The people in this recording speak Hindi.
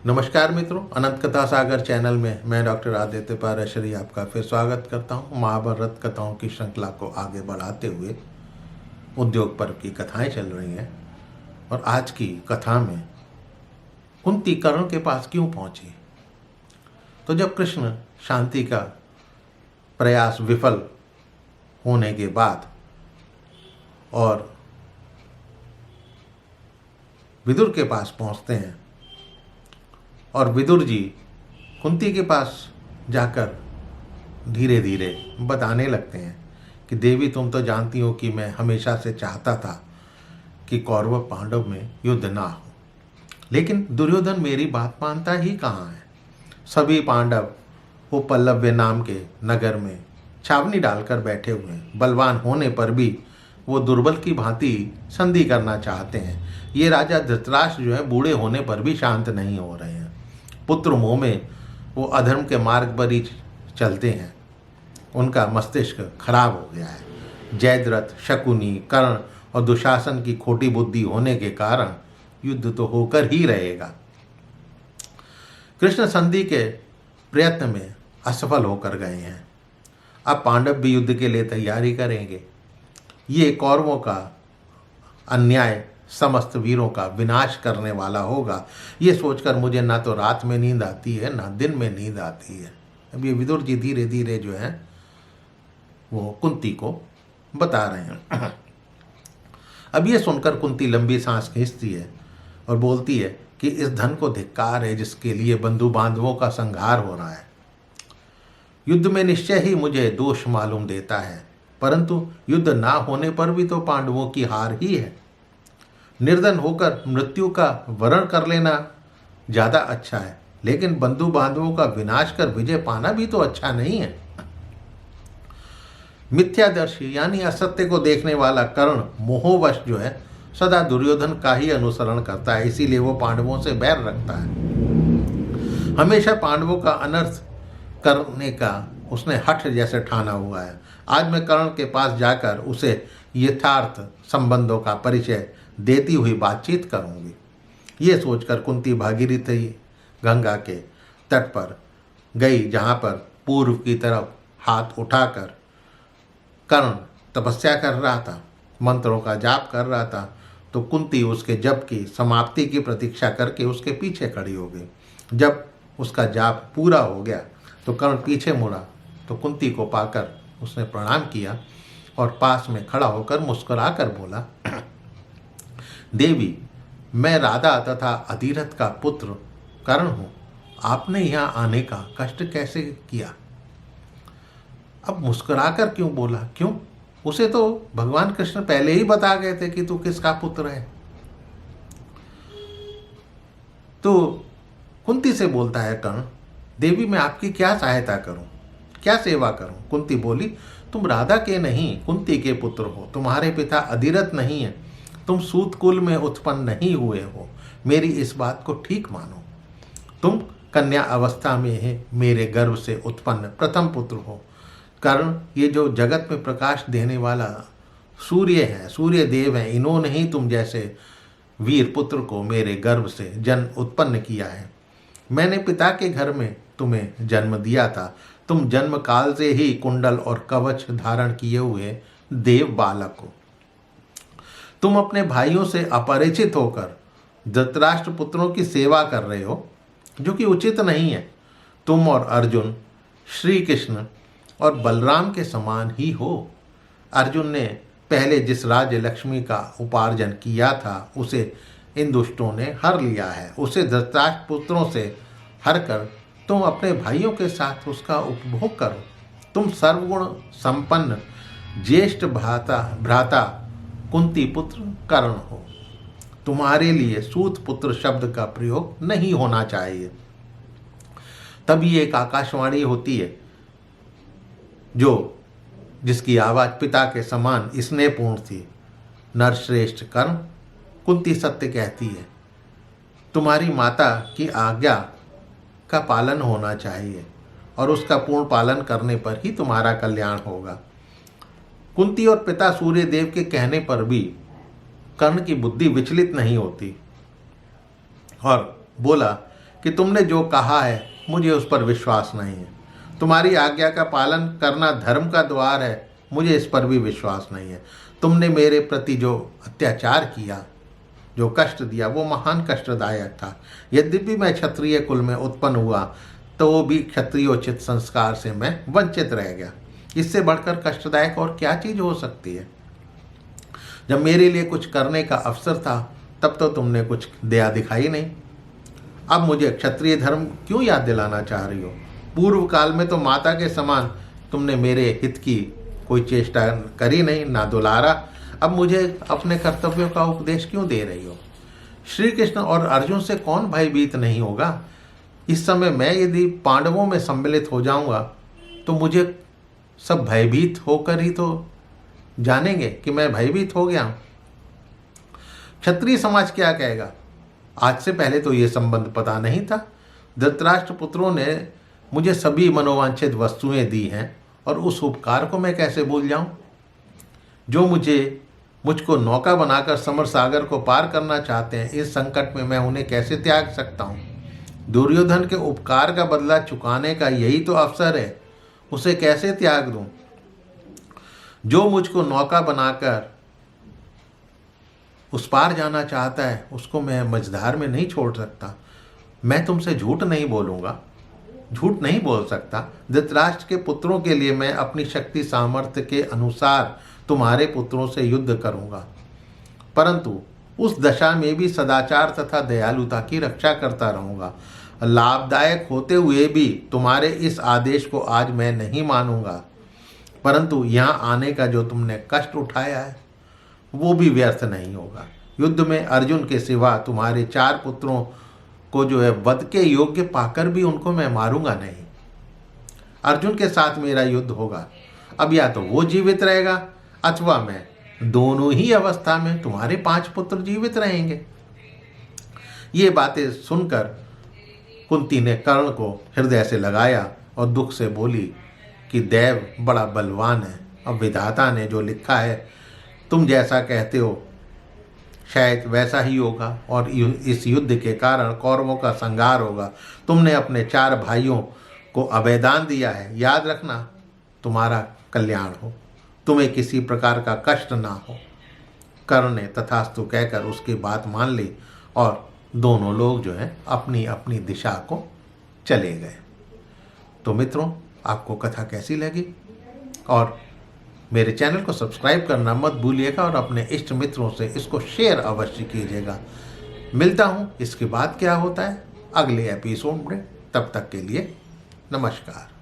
नमस्कार मित्रों, अनंत कथा सागर चैनल में मैं डॉक्टर आदित्य पाराशरी आपका फिर स्वागत करता हूँ। महाभारत कथाओं की श्रृंखला को आगे बढ़ाते हुए उद्योग पर्व की कथाएं चल रही हैं और आज की कथा में कुंती कर्ण के पास क्यों पहुंची। तो जब कृष्ण शांति का प्रयास विफल होने के बाद और विदुर के पास पहुंचते हैं और विदुर जी कुंती के पास जाकर धीरे धीरे बताने लगते हैं कि देवी, तुम तो जानती हो कि मैं हमेशा से चाहता था कि कौरव पांडव में युद्ध ना हो, लेकिन दुर्योधन मेरी बात मानता ही कहाँ है। सभी पांडव वो पल्लव्य नाम के नगर में छावनी डालकर बैठे हुए हैं। बलवान होने पर भी वो दुर्बल की भांति संधि करना चाहते हैं। ये राजा धृतराष्ट्र जो है बूढ़े होने पर भी शांत नहीं हो रहे हैं। पुत्र मोह में वो अधर्म के मार्ग पर ही चलते हैं। उनका मस्तिष्क खराब हो गया है। जयद्रथ, शकुनी, कर्ण और दुशासन की खोटी बुद्धि होने के कारण युद्ध तो होकर ही रहेगा। कृष्ण संधि के प्रयत्न में असफल होकर गए हैं। अब पांडव भी युद्ध के लिए तैयारी करेंगे। ये कौरवों का अन्याय समस्त वीरों का विनाश करने वाला होगा। ये सोचकर मुझे ना तो रात में नींद आती है ना दिन में नींद आती है। अब ये विदुर जी धीरे धीरे जो है वो कुंती को बता रहे हैं। अब ये सुनकर कुंती लंबी सांस खींचती है और बोलती है कि इस धन को धिक्कार है जिसके लिए बंधु बांधवों का संहार हो रहा है। युद्ध में निश्चय ही मुझे दोष मालूम देता है, परंतु युद्ध ना होने पर भी तो पांडवों की हार ही है। निर्धन होकर मृत्यु का वरण कर लेना ज्यादा अच्छा है, लेकिन बंधु बांधवों का विनाश कर विजय पाना भी तो अच्छा नहीं है। मिथ्यादर्शी यानी असत्य को देखने वाला कर्ण मोहवश जो है सदा दुर्योधन का ही अनुसरण करता है, इसीलिए वो पांडवों से बैर रखता है। हमेशा पांडवों का अनर्थ करने का उसने हठ जैसे ठाना हुआ है। आज मैं कर्ण के पास जाकर उसे यथार्थ संबंधों का परिचय देती हुई बातचीत करूंगी। ये सोचकर कुंती भागीरथी गंगा के तट पर गई, जहाँ पर पूर्व की तरफ हाथ उठाकर कर्ण तपस्या कर रहा था, मंत्रों का जाप कर रहा था। तो कुंती उसके जप की समाप्ति की प्रतीक्षा करके उसके पीछे खड़ी हो गई। जब उसका जाप पूरा हो गया तो कर्ण पीछे मुड़ा तो कुंती को पाकर उसने प्रणाम किया और पास में खड़ा होकर मुस्कुराकर बोला, देवी, मैं राधा तथा अधिरथ का पुत्र कर्ण हूँ। आपने यहाँ आने का कष्ट कैसे किया? अब मुस्कुराकर क्यों बोला? क्यों? उसे तो भगवान कृष्ण पहले ही बता गए थे कि तू किसका पुत्र है। तो कुंती से बोलता है कर्ण, देवी, मैं आपकी क्या सहायता करूं, क्या सेवा करूं? कुंती बोली, तुम राधा के नहीं कुंती के पुत्र हो। तुम्हारे पिता अधिरथ नहीं है। तुम सूत कुल में उत्पन्न नहीं हुए हो। मेरी इस बात को ठीक मानो। तुम कन्या अवस्था में ही मेरे गर्भ से उत्पन्न प्रथम पुत्र हो। कारण ये जो जगत में प्रकाश देने वाला सूर्य है, सूर्य देव है, इन्होंने ही तुम जैसे वीर पुत्र को मेरे गर्भ से जन्म उत्पन्न किया है। मैंने पिता के घर में तुम्हें जन्म दिया था। तुम जन्म काल से ही कुंडल और कवच धारण किए हुए देव बालक हो। तुम अपने भाइयों से अपरिचित होकर धृतराष्ट्र पुत्रों की सेवा कर रहे हो, जो कि उचित नहीं है। तुम और अर्जुन श्री कृष्ण और बलराम के समान ही हो। अर्जुन ने पहले जिस राज्य लक्ष्मी का उपार्जन किया था उसे इन दुष्टों ने हर लिया है। उसे धृतराष्ट्र पुत्रों से हर कर तुम अपने भाइयों के साथ उसका उपभोग करो। तुम सर्वगुण संपन्न ज्येष्ठ भ्राता कुंती पुत्र कर्ण हो। तुम्हारे लिए सूत पुत्र शब्द का प्रयोग नहीं होना चाहिए। तभी एक आकाशवाणी होती है जिसकी आवाज पिता के समान स्नेहपूर्ण थी। नरश्रेष्ठ कर्ण, कुंती सत्य कहती है। तुम्हारी माता की आज्ञा का पालन होना चाहिए और उसका पूर्ण पालन करने पर ही तुम्हारा कल्याण होगा। कुंती और पिता सूर्य देव के कहने पर भी कर्ण की बुद्धि विचलित नहीं होती और बोला कि तुमने जो कहा है मुझे उस पर विश्वास नहीं है। तुम्हारी आज्ञा का पालन करना धर्म का द्वार है, मुझे इस पर भी विश्वास नहीं है। तुमने मेरे प्रति जो अत्याचार किया, जो कष्ट दिया, वो महान कष्टदायक था। यद्यपि मैं क्षत्रिय कुल में उत्पन्न हुआ तो वो भी क्षत्रियोचित संस्कार से मैं वंचित रह गया। इससे बढ़कर कष्टदायक और क्या चीज़ हो सकती है। जब मेरे लिए कुछ करने का अवसर था तब तो तुमने कुछ दया दिखाई नहीं। अब मुझे क्षत्रिय धर्म क्यों याद दिलाना चाह रही हो? पूर्व काल में तो माता के समान तुमने मेरे हित की कोई चेष्टा करी नहीं, ना दुलारा। अब मुझे अपने कर्तव्यों का उपदेश क्यों दे रही हो? श्री कृष्ण और अर्जुन से कौन भयभीत नहीं होगा? इस समय मैं यदि पांडवों में सम्मिलित हो जाऊंगा तो मुझे सब भयभीत होकर ही तो जानेंगे कि मैं भयभीत हो गया हूं। क्षत्रिय समाज क्या कहेगा? आज से पहले तो ये संबंध पता नहीं था। धृतराष्ट्र पुत्रों ने मुझे सभी मनोवांछित वस्तुएं दी हैं और उस उपकार को मैं कैसे भूल जाऊं? जो मुझको नौका बनाकर समर सागर को पार करना चाहते हैं, इस संकट में मैं उन्हें कैसे त्याग सकता हूं? दुर्योधन के उपकार का बदला चुकाने का यही तो अवसर है, उसे कैसे त्याग दूं? जो मुझको नौका बनाकर उस पार जाना चाहता है उसको मैं मझधार में नहीं छोड़ सकता। मैं तुमसे झूठ नहीं बोलूँगा, झूठ नहीं बोल सकता। धृतराष्ट्र के पुत्रों के लिए मैं अपनी शक्ति सामर्थ्य के अनुसार तुम्हारे पुत्रों से युद्ध करूँगा, परंतु उस दशा में भी सदाचार तथा दयालुता की रक्षा करता रहूँगा। लाभदायक होते हुए भी तुम्हारे इस आदेश को आज मैं नहीं मानूंगा, परंतु यहाँ आने का जो तुमने कष्ट उठाया है वो भी व्यर्थ नहीं होगा। युद्ध में अर्जुन के सिवा तुम्हारे 4 पुत्रों को जो है वध के योग्य पाकर भी उनको मैं मारूंगा नहीं। अर्जुन के साथ मेरा युद्ध होगा। अब या तो वो जीवित रहेगा अथवा मैं, दोनों ही अवस्था में तुम्हारे 5 पुत्र जीवित रहेंगे। ये बातें सुनकर कुंती ने कर्ण को हृदय से लगाया और दुख से बोली कि देव बड़ा बलवान है। अब विधाता ने जो लिखा है तुम जैसा कहते हो शायद वैसा ही होगा और इस युद्ध के कारण कौरवों का संहार होगा। तुमने अपने 4 भाइयों को अभयदान दिया है, याद रखना तुम्हारा कल्याण हो, तुम्हें किसी प्रकार का कष्ट ना हो। कर्ण ने तथास्तु कहकर उसकी बात मान ली और दोनों लोग जो हैं अपनी अपनी दिशा को चले गए। तो मित्रों, आपको कथा कैसी लगी? और मेरे चैनल को सब्सक्राइब करना मत भूलिएगा और अपने इष्ट मित्रों से इसको शेयर अवश्य कीजिएगा। मिलता हूँ इसके बाद क्या होता है अगले एपिसोड में। तब तक के लिए नमस्कार।